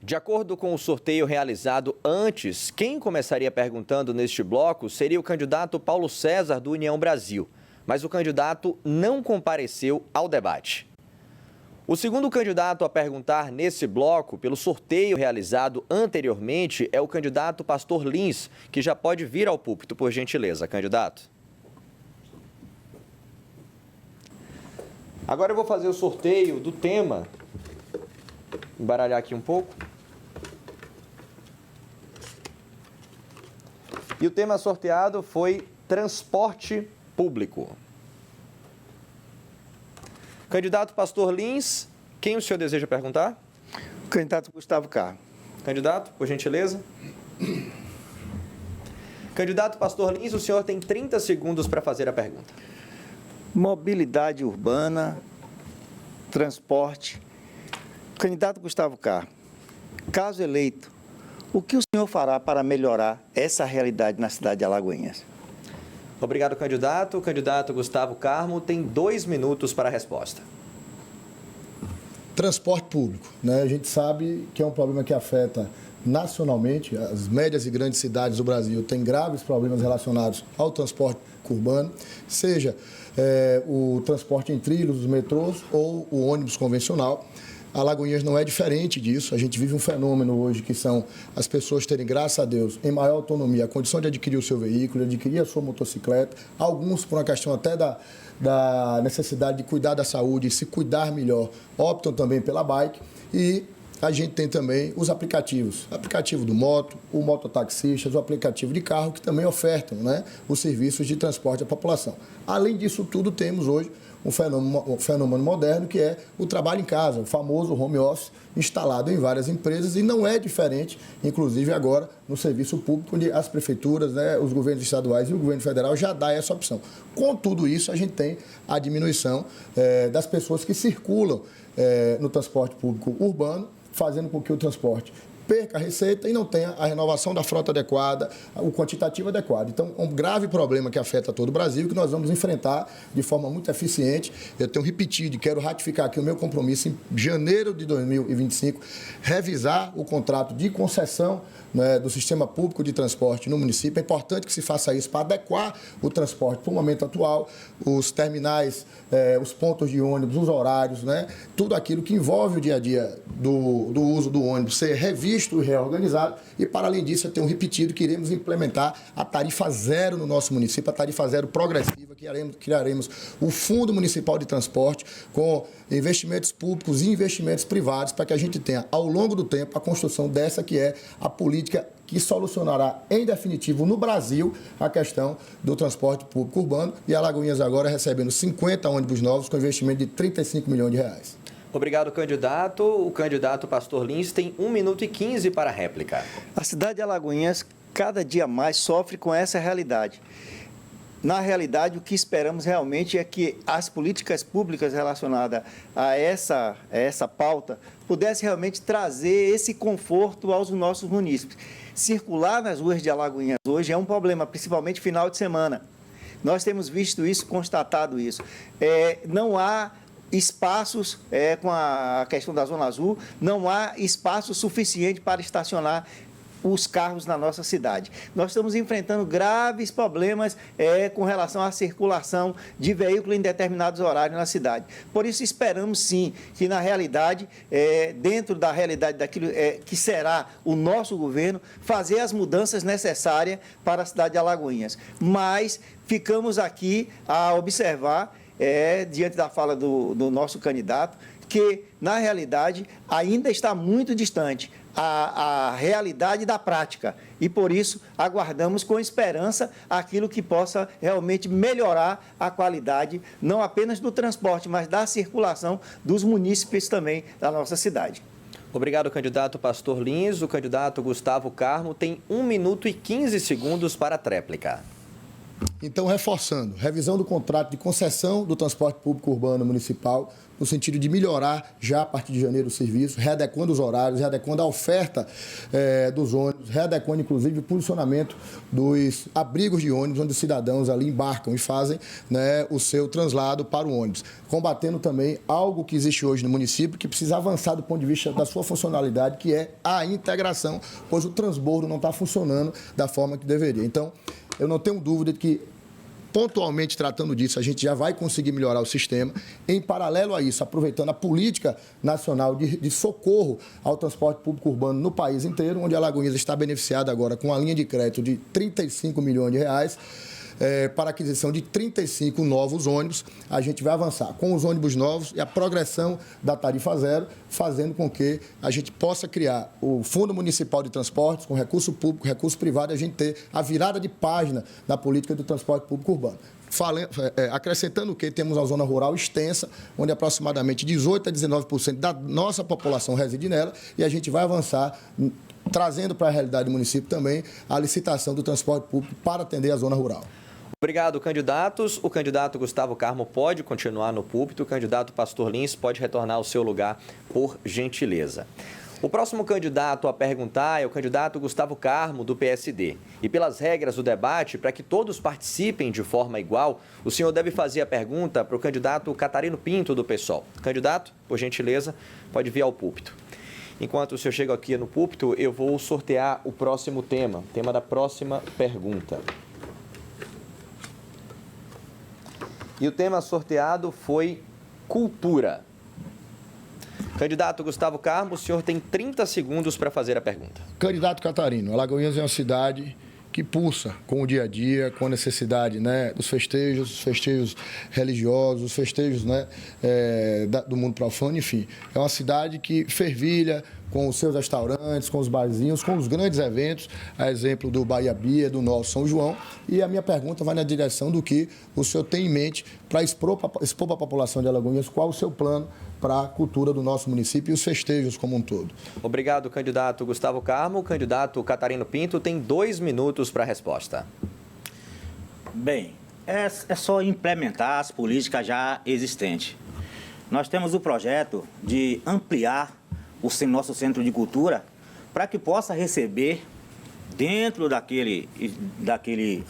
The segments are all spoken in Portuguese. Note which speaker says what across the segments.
Speaker 1: De acordo com o sorteio realizado antes, quem começaria perguntando neste bloco seria o candidato Paulo César, do União Brasil. Mas o candidato não compareceu ao debate. O segundo candidato a perguntar nesse bloco, pelo sorteio realizado anteriormente, é o candidato Pastor Lins, que já pode vir ao púlpito, por gentileza, candidato. Agora eu vou fazer o sorteio do tema. Embaralhar aqui um pouco. E o tema sorteado foi transporte público. Candidato Pastor Lins, quem o senhor deseja perguntar?
Speaker 2: O candidato Gustavo Carmo.
Speaker 1: Candidato, por gentileza. Candidato Pastor Lins, o senhor tem 30 segundos para fazer a pergunta.
Speaker 2: Mobilidade urbana, transporte. Candidato Gustavo Carmo, caso eleito, o que o senhor fará para melhorar essa realidade na cidade de Alagoinhas?
Speaker 1: Obrigado, candidato. O candidato Gustavo Carmo tem 2 minutos para a resposta.
Speaker 3: Transporte público, né? A gente sabe que é um problema que afeta nacionalmente. As médias e grandes cidades do Brasil têm graves problemas relacionados ao transporte urbano, seja o transporte em trilhos, os metrôs ou o ônibus convencional. Alagoinhas não é diferente disso. A gente vive um fenômeno hoje que são as pessoas terem, graças a Deus, em maior autonomia, a condição de adquirir o seu veículo, de adquirir a sua motocicleta. Alguns, por uma questão até da necessidade de cuidar da saúde e se cuidar melhor, optam também pela bike. E a gente tem também os aplicativos. Aplicativo do moto, o mototaxistas, o aplicativo de carro, que também ofertam, né, os serviços de transporte à população. Além disso tudo, temos hoje um fenômeno moderno, que é o trabalho em casa, o famoso home office, instalado em várias empresas, e não é diferente, inclusive agora, no serviço público, onde as prefeituras, né, os governos estaduais e o governo federal já dá essa opção. Com tudo isso, a gente tem a diminuição das pessoas que circulam no transporte público urbano, fazendo com que o transporte perca a receita e não tenha a renovação da frota adequada, o quantitativo adequado. Então, é um grave problema que afeta todo o Brasil, que nós vamos enfrentar de forma muito eficiente. Eu tenho repetido e quero ratificar aqui o meu compromisso em janeiro de 2025, revisar o contrato de concessão, né, do sistema público de transporte no município. É importante que se faça isso para adequar o transporte para o momento atual, os terminais, os pontos de ônibus, os horários, né, tudo aquilo que envolve o dia a dia do uso do ônibus ser revisto e reorganizado. E, para além disso, eu tenho repetido que iremos implementar a tarifa zero no nosso município, a tarifa zero progressiva, que criaremos o Fundo Municipal de Transporte com investimentos públicos e investimentos privados, para que a gente tenha, ao longo do tempo, a construção dessa que é a política que solucionará em definitivo no Brasil a questão do transporte público urbano, e Alagoinhas agora recebendo 50 ônibus novos com investimento de 35 milhões de reais.
Speaker 1: Obrigado, candidato. O candidato Pastor Lins tem 1 minuto e 15 para a réplica.
Speaker 2: A cidade de Alagoinhas cada dia mais sofre com essa realidade. Na realidade, o que esperamos realmente é que as políticas públicas relacionadas a essa pauta pudessem realmente trazer esse conforto aos nossos munícipes. Circular nas ruas de Alagoinhas hoje é um problema, principalmente final de semana. Nós temos visto isso, constatado isso. Não há espaços, com a questão da Zona Azul, não há espaço suficiente para estacionar os carros na nossa cidade. Nós estamos enfrentando graves problemas com relação à circulação de veículos em determinados horários na cidade. Por isso, esperamos sim que, na realidade, dentro da realidade daquilo que será o nosso governo, fazer as mudanças necessárias para a cidade de Alagoinhas. Mas ficamos aqui a observar, diante da fala do nosso candidato, que, na realidade, ainda está muito distante a realidade da prática. E, por isso, aguardamos com esperança aquilo que possa realmente melhorar a qualidade, não apenas do transporte, mas da circulação dos munícipes também da nossa cidade.
Speaker 1: Obrigado, candidato Pastor Lins. O candidato Gustavo Carmo tem 1 minuto e 15 segundos para a tréplica.
Speaker 3: Então, reforçando, revisão do contrato de concessão do transporte público urbano municipal, no sentido de melhorar já a partir de janeiro o serviço, readequando os horários, readequando a oferta dos ônibus, readequando inclusive o posicionamento dos abrigos de ônibus, onde os cidadãos ali embarcam e fazem, né, o seu translado para o ônibus. Combatendo também algo que existe hoje no município, que precisa avançar do ponto de vista da sua funcionalidade, que é a integração, pois o transbordo não está funcionando da forma que deveria. Então, eu não tenho dúvida de que, pontualmente tratando disso, a gente já vai conseguir melhorar o sistema. Em paralelo a isso, aproveitando a política nacional de socorro ao transporte público urbano no país inteiro, onde a Alagoinhas está beneficiada agora com a linha de crédito de 35 milhões de reais, para a aquisição de 35 novos ônibus. A gente vai avançar com os ônibus novos e a progressão da tarifa zero, fazendo com que a gente possa criar o Fundo Municipal de Transportes, com recurso público, recurso privado, e a gente ter a virada de página na política do transporte público urbano. Acrescentando que temos uma zona rural extensa, onde aproximadamente 18% a 19% da nossa população reside nela, e a gente vai avançar trazendo para a realidade do município também a licitação do transporte público para atender a zona rural.
Speaker 1: Obrigado, candidatos. O candidato Gustavo Carmo pode continuar no púlpito. O candidato Pastor Lins pode retornar ao seu lugar, por gentileza. O próximo candidato a perguntar é o candidato Gustavo Carmo, do PSD. E pelas regras do debate, para que todos participem de forma igual, o senhor deve fazer a pergunta para o candidato Catarino Pinto, do PSOL. Candidato, por gentileza, pode vir ao púlpito. Enquanto o senhor chega aqui no púlpito, eu vou sortear o próximo tema da próxima pergunta. E o tema sorteado foi cultura. Candidato Gustavo Carmo, o senhor tem 30 segundos para fazer a pergunta.
Speaker 3: Candidato Catarino, Alagoinhas é uma cidade que pulsa com o dia a dia, com a necessidade, né, dos festejos, os festejos religiosos, os festejos, né, do mundo profano, enfim. É uma cidade que fervilha com os seus restaurantes, com os barzinhos, com os grandes eventos, a exemplo do Bahia Bia, do nosso São João. E a minha pergunta vai na direção do que o senhor tem em mente para expor para a população de Alagoinhas qual o seu plano para a cultura do nosso município e os festejos como um todo.
Speaker 1: Obrigado, candidato Gustavo Carmo. O candidato Catarino Pinto tem 2 minutos para a resposta.
Speaker 4: Bem, é só implementar as políticas já existentes. Nós temos o projeto de ampliar o nosso centro de cultura para que possa receber, dentro daquele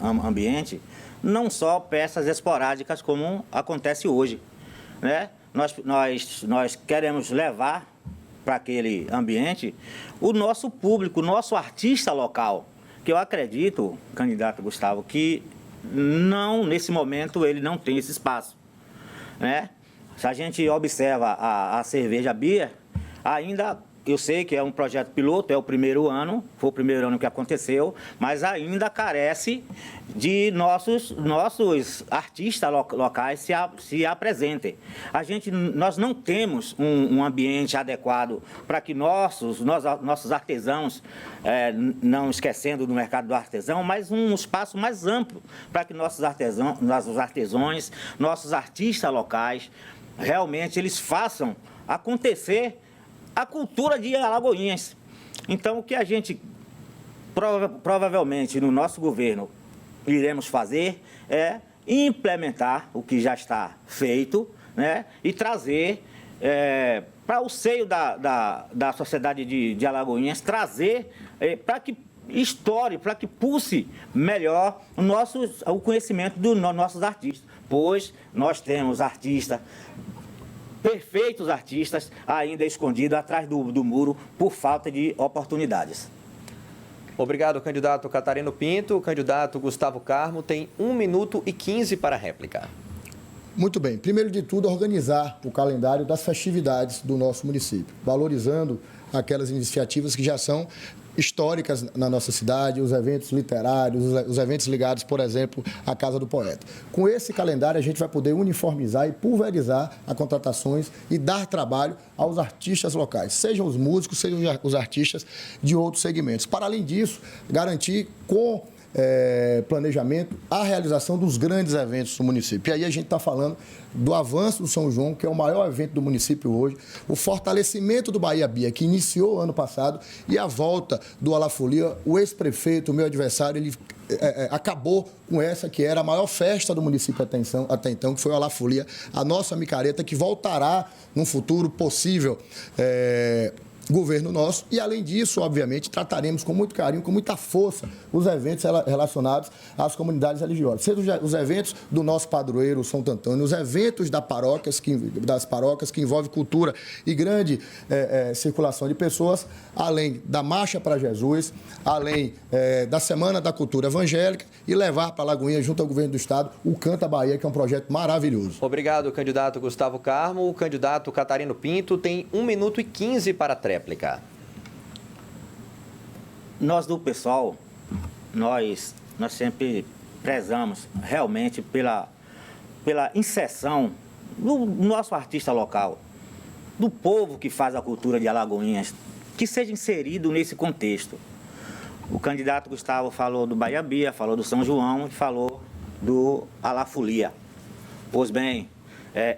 Speaker 4: ambiente, não só peças esporádicas como acontece hoje, né? Nós queremos levar para aquele ambiente o nosso público, o nosso artista local, que eu acredito, candidato Gustavo, que não, nesse momento, ele não tem esse espaço, né? Se a gente observa a cerveja Bia, ainda, eu sei que é um projeto piloto, é o primeiro ano, foi o primeiro ano que aconteceu, mas ainda carece de nossos artistas locais se apresentem. Nós não temos um ambiente adequado para que nossos artesãos, não esquecendo do mercado do artesão, mas um espaço mais amplo para que nossos artesãos, nossos artistas locais, realmente eles façam acontecer a cultura de Alagoinhas. Então, o que a gente provavelmente no nosso governo iremos fazer é implementar o que já está feito, né, e trazer para o seio da sociedade de Alagoinhas, trazer para que estoure, para que pulse melhor o conhecimento dos nossos artistas, pois nós temos artistas, perfeitos artistas, ainda escondidos atrás do muro por falta de oportunidades.
Speaker 1: Obrigado, candidato Catarino Pinto. O candidato Gustavo Carmo tem 1 minuto e 15 para a réplica.
Speaker 3: Muito bem. Primeiro de tudo, organizar o calendário das festividades do nosso município, valorizando aquelas iniciativas que já são históricas na nossa cidade, os eventos literários, os eventos ligados, por exemplo, à Casa do Poeta. Com esse calendário, a gente vai poder uniformizar e pulverizar as contratações e dar trabalho aos artistas locais, sejam os músicos, sejam os artistas de outros segmentos. Para além disso, garantir com planejamento, a realização dos grandes eventos do município. E aí a gente está falando do avanço do São João, que é o maior evento do município hoje, o fortalecimento do Bahia Bia, que iniciou ano passado, e a volta do Alafolia. O ex-prefeito, o meu adversário, ele acabou com essa que era a maior festa do município até então, que foi o Alafolia, a nossa micareta, que voltará num futuro possível governo nosso. E, além disso, obviamente, trataremos com muito carinho, com muita força, os eventos relacionados às comunidades religiosas. Seja os eventos do nosso padroeiro, São Antônio, os eventos das paróquias que envolvem cultura e grande circulação de pessoas, além da Marcha para Jesus, além da Semana da Cultura Evangélica, e levar para Lagoinha, junto ao governo do Estado, o Canta Bahia, que é um projeto maravilhoso.
Speaker 1: Obrigado, candidato Gustavo Carmo. O candidato Catarino Pinto tem 1 minuto e 15 para a réplica.
Speaker 4: Nós do PSOL, nós sempre prezamos realmente pela inserção do nosso artista local, do povo que faz a cultura de Alagoinhas, que seja inserido nesse contexto. O candidato Gustavo falou do Bahia Bia, falou do São João e falou do Alafolia. Pois bem,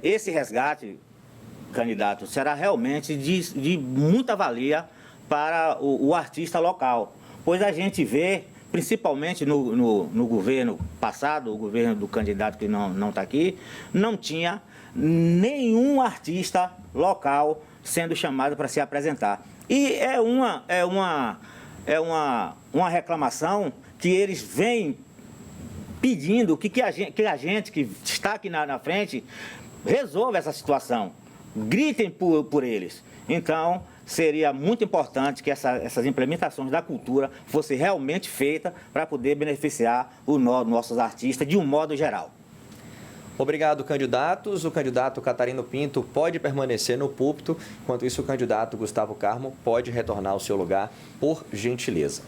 Speaker 4: esse resgate, candidato, será realmente de muita valia para o artista local, pois a gente vê, principalmente no governo passado, o governo do candidato que não está aqui, não tinha nenhum artista local sendo chamado para se apresentar. E é uma reclamação que eles vêm pedindo que a gente que está aqui na frente resolva essa situação. Gritem por eles. Então, seria muito importante que essas implementações da cultura fossem realmente feitas para poder beneficiar os nossos artistas de um modo geral.
Speaker 1: Obrigado, candidatos. O candidato Catarino Pinto pode permanecer no púlpito, enquanto isso o candidato Gustavo Carmo pode retornar ao seu lugar, por gentileza.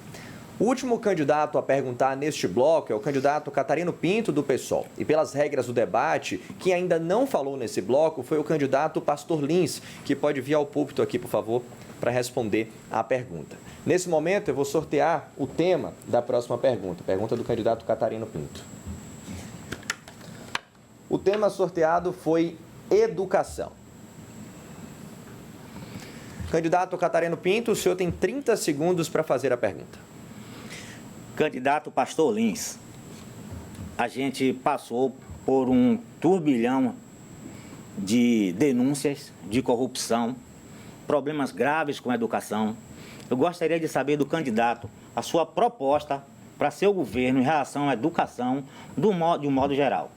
Speaker 1: O último candidato a perguntar neste bloco é o candidato Catarino Pinto, do PSOL. E pelas regras do debate, quem ainda não falou nesse bloco foi o candidato Pastor Lins, que pode vir ao púlpito aqui, por favor, para responder à pergunta. Nesse momento, eu vou sortear o tema da próxima pergunta, pergunta do candidato Catarino Pinto. O tema sorteado foi educação. Candidato Catarino Pinto, o senhor tem 30 segundos para fazer a pergunta.
Speaker 4: Candidato Pastor Lins, a gente passou por um turbilhão de denúncias de corrupção, problemas graves com a educação. Eu gostaria de saber do candidato a sua proposta para seu governo em relação à educação de um modo geral.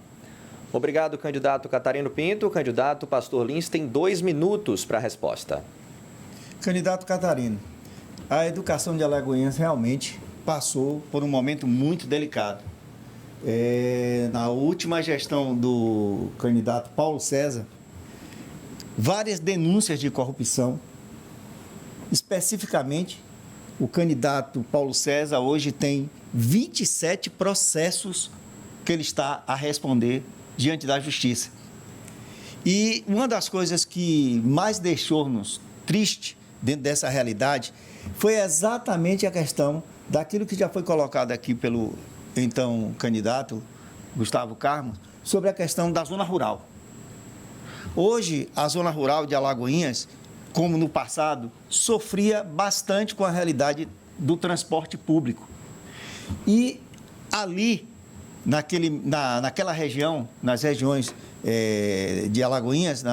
Speaker 1: Obrigado, candidato Catarino Pinto. O candidato Pastor Lins tem 2 minutos para a resposta.
Speaker 2: Candidato Catarino, a educação de Alagoinhas realmente passou por um momento muito delicado. Na última gestão do candidato Paulo César, várias denúncias de corrupção. Especificamente, o candidato Paulo César hoje tem 27 processos que ele está a responder diante da Justiça. E uma das coisas que mais deixou-nos triste dentro dessa realidade foi exatamente a questão daquilo que já foi colocado aqui pelo então candidato Gustavo Carmo, sobre a questão da zona rural. Hoje, a zona rural de Alagoinhas, como no passado, sofria bastante com a realidade do transporte público. E ali, naquela região, nas regiões de Alagoinhas,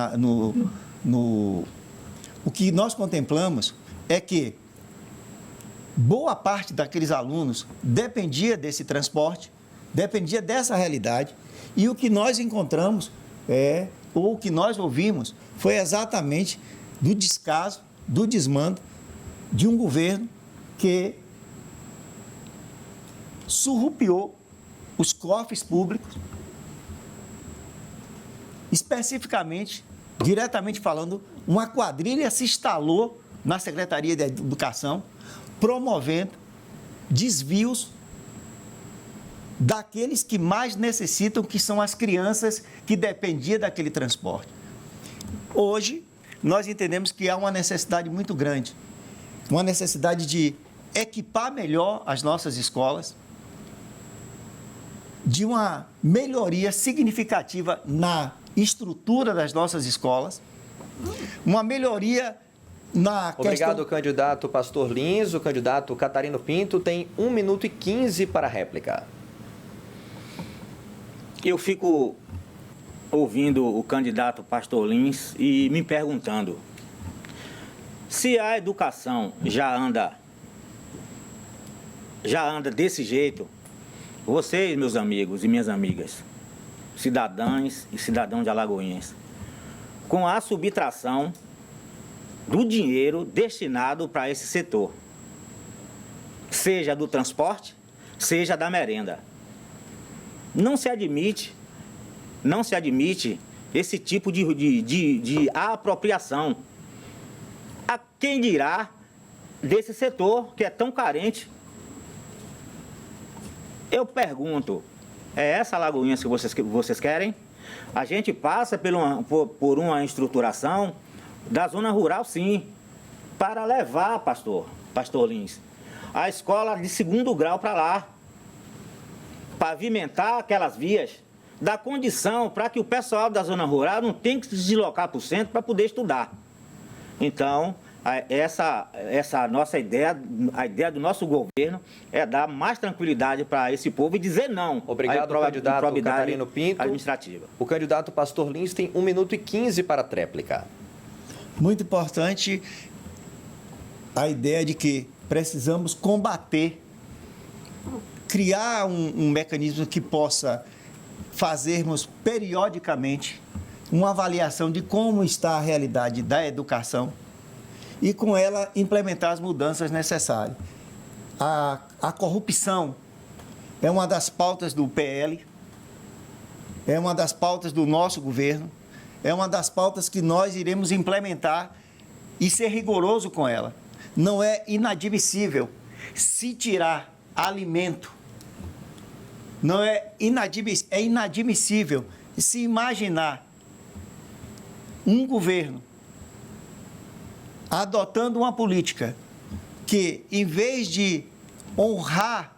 Speaker 2: o que nós contemplamos é que boa parte daqueles alunos dependia desse transporte, dependia dessa realidade, e o que nós encontramos ou o que nós ouvimos foi exatamente do descaso, do desmando de um governo que surrupiou os cofres públicos, especificamente, diretamente falando, uma quadrilha se instalou na Secretaria de Educação, promovendo desvios daqueles que mais necessitam, que são as crianças que dependiam daquele transporte. Hoje, nós entendemos que há uma necessidade muito grande, uma necessidade de equipar melhor as nossas escolas, de uma melhoria significativa na estrutura das nossas escolas, uma melhoria na
Speaker 1: Obrigado,
Speaker 2: questão...
Speaker 1: candidato Pastor Lins. O candidato Catarino Pinto tem 1 minuto e 15 para a réplica.
Speaker 4: Eu fico ouvindo o candidato Pastor Lins e me perguntando se a educação já anda desse jeito. Vocês, meus amigos e minhas amigas, cidadãs e cidadãos de Alagoinhas, com a subtração do dinheiro destinado para esse setor, seja do transporte, seja da merenda. Não se admite esse tipo de apropriação. A quem dirá desse setor que é tão carente? Eu pergunto, é essa Alagoinhas que vocês querem? A gente passa por uma estruturação da zona rural, sim, para levar, pastor Lins, a escola de 2º grau para lá, pavimentar aquelas vias, dar condição para que o pessoal da zona rural não tenha que se deslocar para o centro para poder estudar. Então, essa nossa ideia, a ideia do nosso governo é dar mais tranquilidade para esse povo e dizer não.
Speaker 1: Obrigado, candidato Catarino Pinto.
Speaker 4: Administrativa.
Speaker 1: O candidato Pastor Lins tem 1 minuto e 15 para a tréplica.
Speaker 2: Muito importante a ideia de que precisamos combater, criar um mecanismo que possa fazermos periodicamente uma avaliação de como está a realidade da educação e, com ela, implementar as mudanças necessárias. A corrupção é uma das pautas do PL, é uma das pautas do nosso governo, é uma das pautas que nós iremos implementar e ser rigoroso com ela. Não é inadmissível se tirar alimento, não é inadmissível se imaginar um governo adotando uma política que, em vez de honrar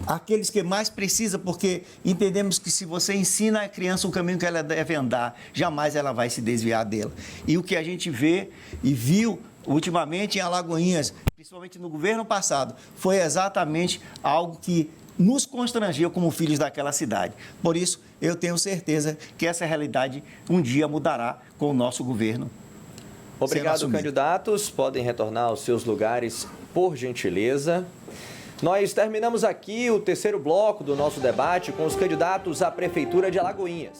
Speaker 2: aqueles que mais precisam, porque entendemos que se você ensina a criança o caminho que ela deve andar, jamais ela vai se desviar dela. E o que a gente vê e viu ultimamente em Alagoinhas, principalmente no governo passado, foi exatamente algo que nos constrangiu como filhos daquela cidade. Por isso, eu tenho certeza que essa realidade um dia mudará com o nosso governo.
Speaker 1: Obrigado, candidatos. Podem retornar aos seus lugares, por gentileza. Nós terminamos aqui o 3º bloco do nosso debate com os candidatos à Prefeitura de Alagoinhas.